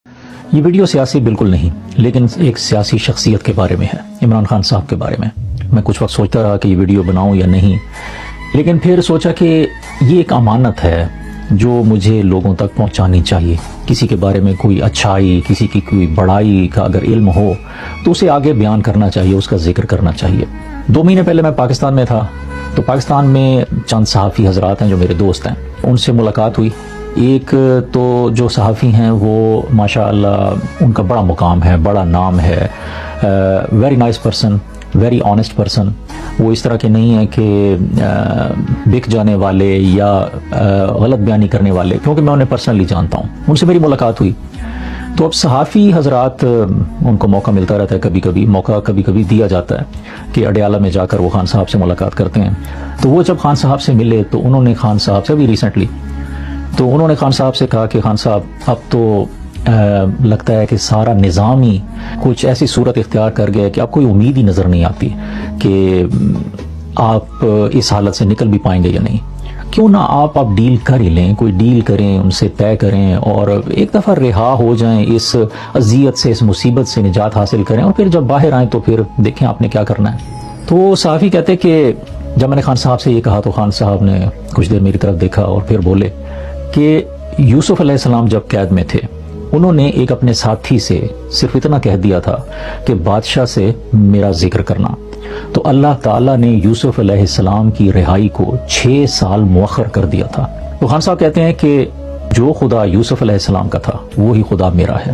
یہ ویڈیو سیاسی بالکل نہیں، لیکن ایک سیاسی شخصیت کے بارے میں ہے، عمران خان صاحب کے بارے میں۔ میں کچھ وقت سوچتا رہا کہ یہ ویڈیو بناؤں یا نہیں، لیکن پھر سوچا کہ یہ ایک امانت ہے جو مجھے لوگوں تک پہنچانی چاہیے۔ کسی کے بارے میں کوئی اچھائی، کسی کی کوئی بڑائی کا اگر علم ہو تو اسے آگے بیان کرنا چاہیے، اس کا ذکر کرنا چاہیے۔ 2 مہینے پہلے میں پاکستان میں تھا، تو پاکستان میں چند صحافی حضرات ہیں جو میرے دوست ہیں، ان سے ملاقات ہوئی۔ ایک تو جو صحافی ہیں وہ ماشاءاللہ ان کا بڑا مقام ہے، بڑا نام ہے، very nice person, very honest person. وہ اس طرح کے نہیں ہیں کہ بک جانے والے یا غلط بیانی کرنے والے، کیونکہ میں انہیں پرسنلی جانتا ہوں۔ ان سے میری ملاقات ہوئی، تو اب صحافی حضرات ان کو موقع ملتا رہتا ہے، کبھی کبھی دیا جاتا ہے کہ اڈیالہ میں جا کر وہ خان صاحب سے ملاقات کرتے ہیں۔ تو وہ جب خان صاحب سے ملے تو انہوں نے خان صاحب سے ابھی ریسنٹلی تو انہوں نے خان صاحب سے کہا کہ خان صاحب اب تو لگتا ہے کہ سارا نظام ہی کچھ ایسی صورت اختیار کر گیا ہے کہ اب کوئی امید ہی نظر نہیں آتی کہ آپ اس حالت سے نکل بھی پائیں گے یا نہیں۔ کیوں نہ آپ ڈیل کر ہی لیں، کوئی ڈیل کریں، ان سے طے کریں اور ایک دفعہ رہا ہو جائیں، اس اذیت سے، اس مصیبت سے نجات حاصل کریں، اور پھر جب باہر آئیں تو پھر دیکھیں آپ نے کیا کرنا ہے۔ تو صحافی کہتے کہ جب میں نے خان صاحب سے یہ کہا تو خان صاحب نے کچھ دیر میری طرف دیکھا اور پھر بولے کہ یوسف علیہ السلام جب قید میں تھے، انہوں نے ایک اپنے ساتھی سے صرف اتنا کہہ دیا تھا کہ بادشاہ سے میرا ذکر کرنا، تو اللہ تعالیٰ نے یوسف علیہ السلام کی رہائی کو 6 سال مؤخر کر دیا تھا۔ تو خان صاحب کہتے ہیں کہ جو خدا یوسف علیہ السلام کا تھا وہی خدا میرا ہے،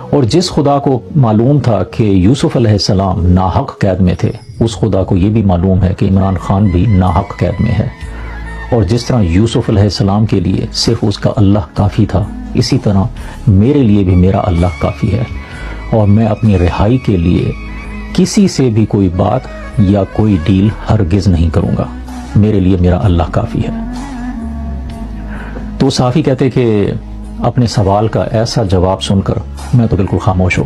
اور جس خدا کو معلوم تھا کہ یوسف علیہ السلام ناحق قید میں تھے، اس خدا کو یہ بھی معلوم ہے کہ عمران خان بھی ناحق قید میں ہے۔ اور جس طرح یوسف علیہ السلام کے لیے صرف اس کا اللہ کافی تھا، اسی طرح میرے لیے بھی میرا اللہ کافی ہے، اور میں اپنی رہائی کے لیے کسی سے بھی کوئی بات یا کوئی ڈیل ہرگز نہیں کروں گا، میرے لیے میرا اللہ کافی ہے۔ تو صحافی کہتے کہ اپنے سوال کا ایسا جواب سن کر میں تو بالکل خاموش ہو